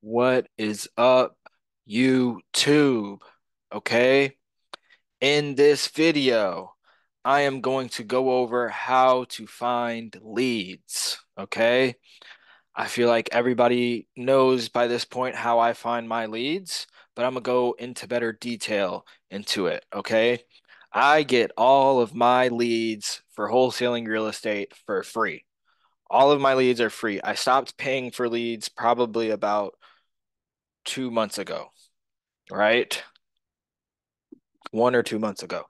What is up, YouTube? Okay, in this video, I am going to go over how to find leads. Okay, I feel like everybody knows by this point how I find my leads, but I'm gonna go into better detail into it. Okay, I get all of my leads for wholesaling real estate for free. All of my leads are free. I stopped paying for leads probably about 2 months ago, right? 1 or 2 months ago.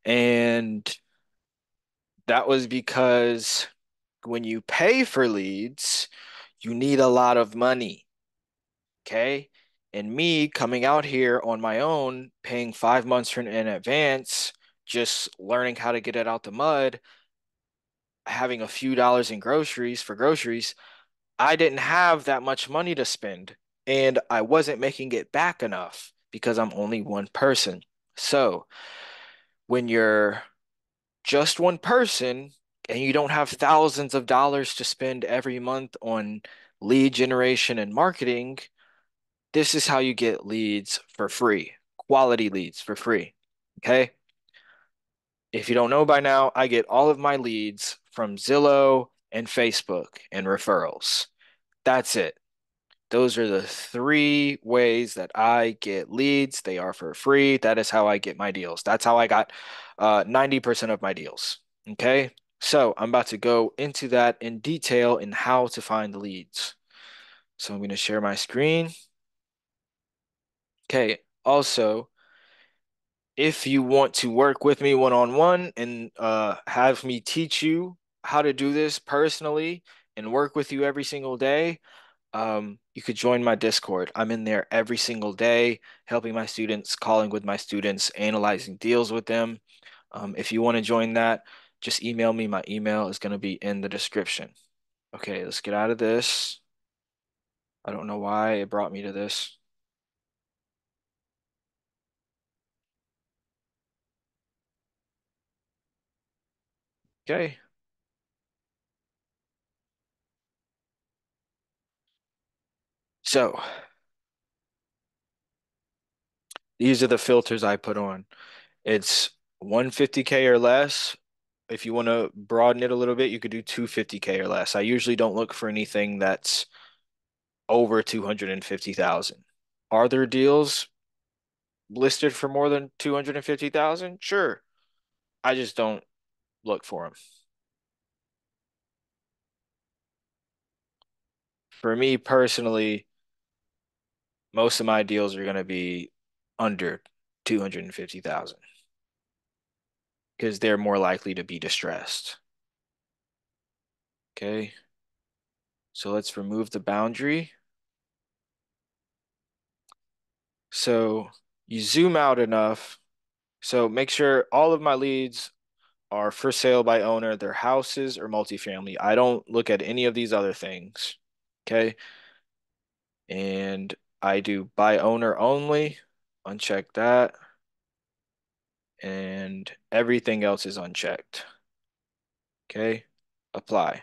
And that was because when you pay for leads, you need a lot of money. Okay. And me coming out here on my own, paying 5 months in advance, just learning how to get it out the mud, having a few dollars in groceries for groceries, I didn't have that much money to spend. And I wasn't making it back enough because I'm only one person. So when you're just one person and you don't have thousands of dollars to spend every month on lead generation and marketing, this is how you get leads for free, quality leads for free. Okay. If you don't know by now, I get all of my leads from Zillow and Facebook and referrals. That's it. Those are the three ways that I get leads. They are for free. That is how I get my deals. That's how I got 90% of my deals. Okay. So I'm about to go into that in detail in how to find the leads. So I'm going to share my screen. Okay. Also, if you want to work with me one-on-one and have me teach you how to do this personally and work with you every single day, you could join my Discord. I'm in there every single day, helping my students, calling with my students, analyzing deals with them. If you want to join that, just email me. My email is going to be in the description. Okay, let's get out of this. I don't know why it brought me to this. Okay, so these are the filters I put on. It's 150K or less. If you want to broaden it a little bit, you could do 250K or less. I usually don't look for anything that's over 250,000. Are there deals listed for more than 250,000? Sure. I just don't look for them. For me personally, most of my deals are going to be under 250,000 because they're more likely to be distressed. Okay. So let's remove the boundary. So you zoom out enough. So make sure all of my leads are for sale by owner, they're houses or multifamily. I don't look at any of these other things. Okay. And I do by owner only. Uncheck that. And everything else is unchecked. Okay. Apply.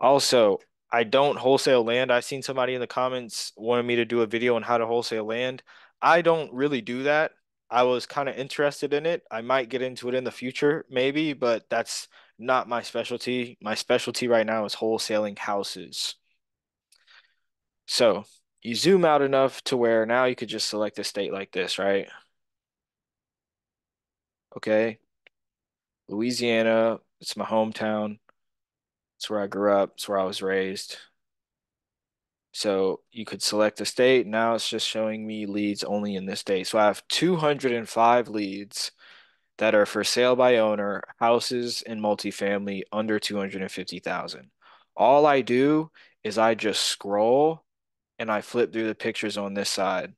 Also, I don't wholesale land. I've seen somebody in the comments wanted me to do a video on how to wholesale land. I don't really do that. I was kind of interested in it. I might get into it in the future, maybe, but that's not my specialty. My specialty right now is wholesaling houses. So you zoom out enough to where now you could just select a state like this, right? Okay. Louisiana, it's my hometown. It's where I grew up. It's where I was raised. So you could select a state. Now it's just showing me leads only in this state. So I have 205 leads that are for sale by owner, houses and multifamily under 250,000. All I do is I just scroll and I flip through the pictures on this side.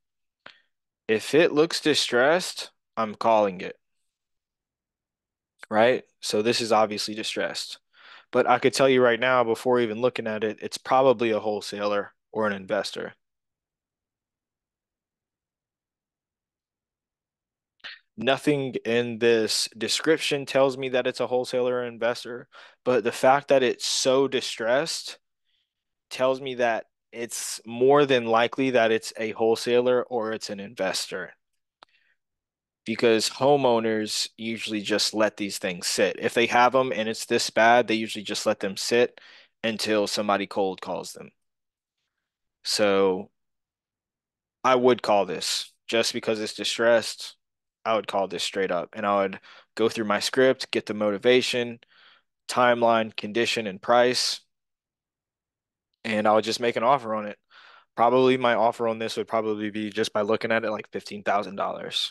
If it looks distressed, I'm calling it, right? So this is obviously distressed. But I could tell you right now, before even looking at it, it's probably a wholesaler or an investor. Nothing in this description tells me that it's a wholesaler or investor, but the fact that it's so distressed tells me that it's more than likely that it's a wholesaler or it's an investor because homeowners usually just let these things sit. If they have them and it's this bad, they usually just let them sit until somebody cold calls them. So I would call this just because it's distressed. I would call this straight up and I would go through my script, get the motivation, timeline, condition, and price, and I would just make an offer on it. Probably my offer on this would probably be just by looking at it like $15,000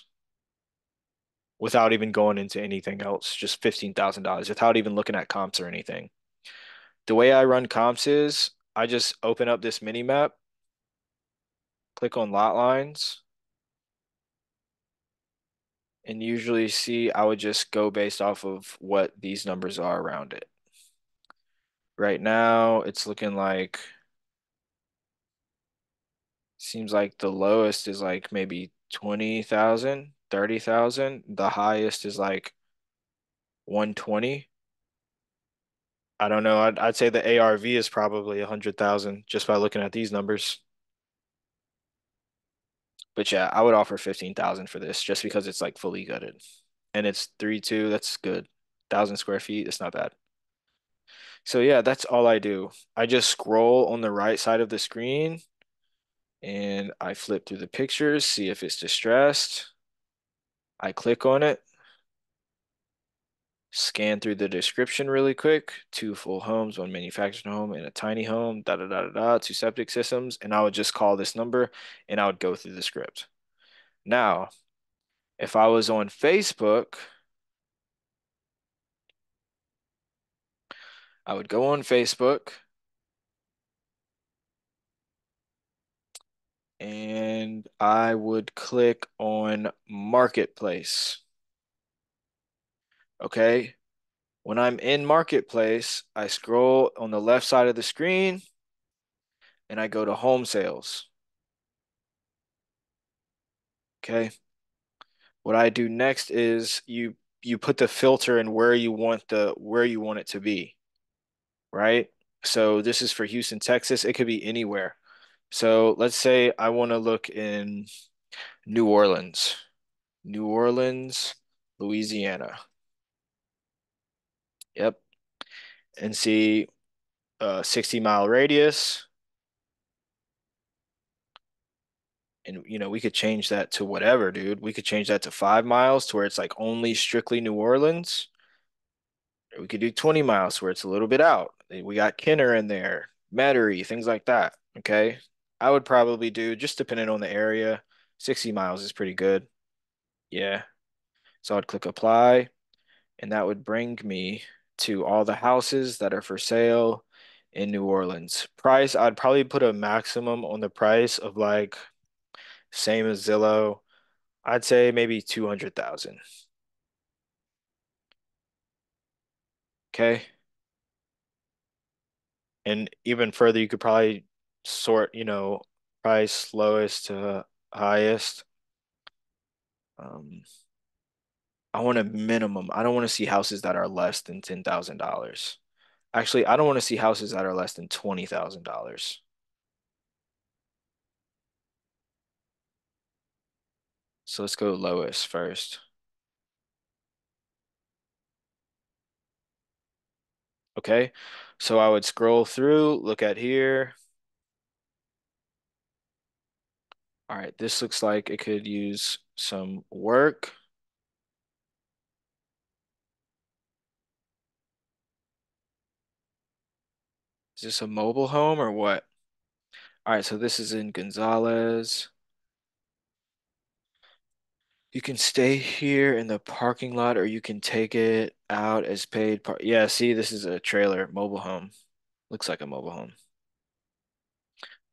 without even going into anything else, just $15,000 without even looking at comps or anything. The way I run comps is I just open up this mini map, click on lot lines, and usually see I would just go based off of what these numbers are around it. Right now, it's looking like seems like the lowest is like maybe 20,000, 30,000. The highest is like 120. I don't know. I'd say the ARV is probably 100,000 just by looking at these numbers. But yeah, I would offer 15,000 for this just because it's like fully gutted. And it's 3-2, that's good. 1,000 square feet, it's not bad. So yeah, that's all I do. I just scroll on the right side of the screen and I flip through the pictures, see if it's distressed. I click on it, scan through the description really quick. Two full homes, one manufactured home, and a tiny home, da da da da da, two septic systems. And I would just call this number and I would go through the script. Now, if I was on Facebook, I would go on Facebook and I would click on Marketplace. Okay. When I'm in Marketplace, I scroll on the left side of the screen and I go to home sales. Okay. What I do next is you put the filter in where you want it to be, right? So this is for Houston, Texas. It could be anywhere. So let's say I want to look in New Orleans, New Orleans, Louisiana. Yep. And see 60-mile radius. And we could change that to whatever, dude. We could change that to 5 miles to where it's like only strictly New Orleans. Or we could do 20 miles where it's a little bit out. We got Kenner in there, Metairie, things like that. Okay. I would probably do, just depending on the area, 60 miles is pretty good. Yeah. So I'd click apply, and that would bring me to all the houses that are for sale in New Orleans. Price, I'd probably put a maximum on the price of like same as Zillow. I'd say maybe 200,000. Okay. And even further, you could probably sort, price lowest to highest. Um, I want a minimum. I don't want to see houses that are less than $10,000. Actually, I don't want to see houses that are less than $20,000. So let's go lowest first. Okay. So I would scroll through, look at here. All right, this looks like it could use some work. Is this a mobile home or what? All right, so this is in Gonzales. You can stay here in the parking lot or you can take it out as paid par Yeah, see, this is a trailer, mobile home. Looks like a mobile home.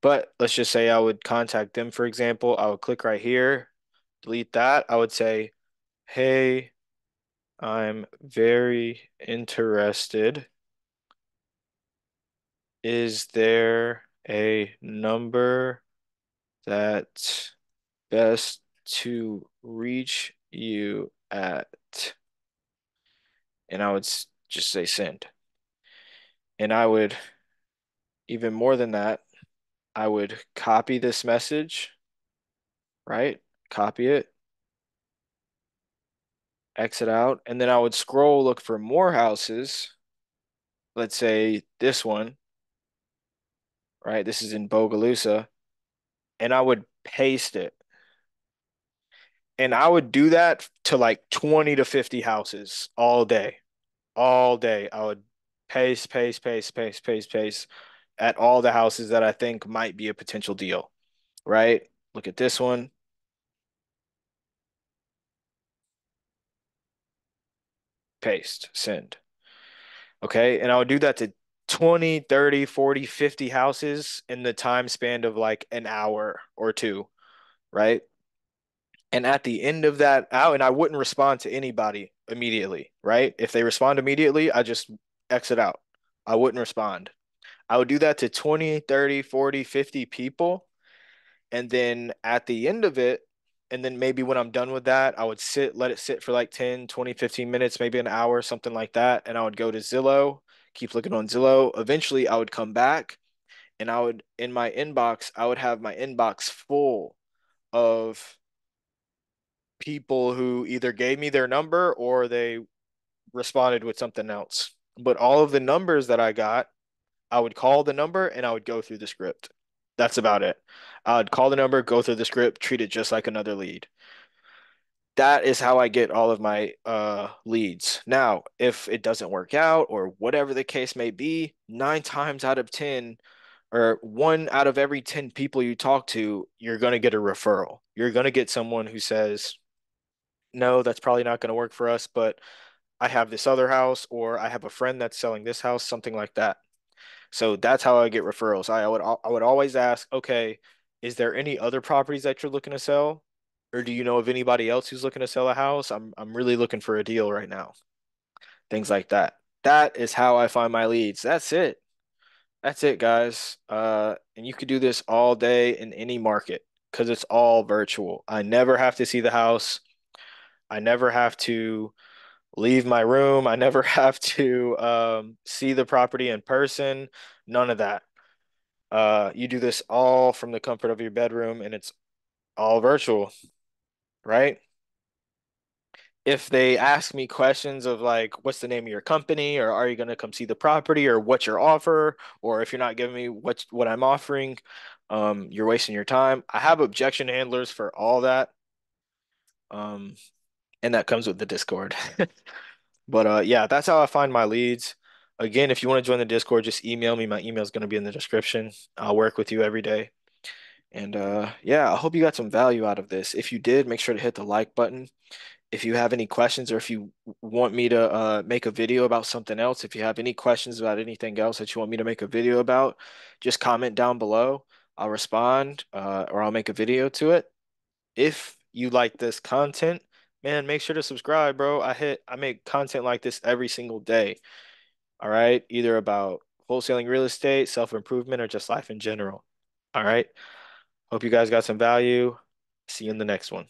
But let's just say I would contact them, for example. I would click right here, delete that. I would say, hey, I'm very interested. Is there a number that's best to reach you at? And I would just say send. And I would, even more than that, I would copy this message, right? Copy it, exit out, and then I would scroll, look for more houses. Let's say this one, right? This is in Bogalusa, and I would paste it. And I would do that to like 20 to 50 houses all day. All day. I would paste at all the houses that I think might be a potential deal, right? Look at this one, paste, send. Okay. And I would do that to 20, 30, 40, 50 houses in the time span of like an hour or two, right? And at the end of that out, and I wouldn't respond to anybody immediately, right? If they respond immediately, I just exit out. I wouldn't respond. I would do that to 20, 30, 40, 50 people. And then at the end of it, and then maybe when I'm done with that, I would let it sit for like 10, 20, 15 minutes, maybe an hour, something like that. And I would go to Zillow, keep looking on Zillow. Eventually, I would come back and in my inbox, I would have my inbox full of people who either gave me their number or they responded with something else. But all of the numbers that I got, I would call the number and I would go through the script. That's about it. I'd call the number, go through the script, treat it just like another lead. That is how I get all of my leads. Now, if it doesn't work out or whatever the case may be, 9 times out of 10 or one out of every 10 people you talk to, you're going to get a referral. You're going to get someone who says, no, that's probably not going to work for us, but I have this other house or I have a friend that's selling this house, something like that. So that's how I get referrals. I would always ask, okay, is there any other properties that you're looking to sell? Or do you know of anybody else who's looking to sell a house? I'm really looking for a deal right now. Things like that. That is how I find my leads. That's it. That's it, guys. And you could do this all day in any market because it's all virtual. I never have to see the house. I never have to leave my room. I never have to see the property in person. None of that. You do this all from the comfort of your bedroom and it's all virtual, right? If they ask me questions of like, what's the name of your company, or are you going to come see the property, or what's your offer, or if you're not giving me what I'm offering, you're wasting your time. I have objection handlers for all that, um, and that comes with the Discord. But yeah, that's how I find my leads. Again, if you want to join the Discord, just email me. My email is going to be in the description. I'll work with you every day. And yeah, I hope you got some value out of this. If you did, make sure to hit the like button. If you have any questions or if you want me to make a video about something else, if you have any questions about anything else that you want me to make a video about, just comment down below. I'll respond or I'll make a video to it. If you like this content, man, make sure to subscribe, bro. I make content like this every single day. All right, either about wholesaling real estate, self-improvement, or just life in general. All right. Hope you guys got some value. See you in the next one.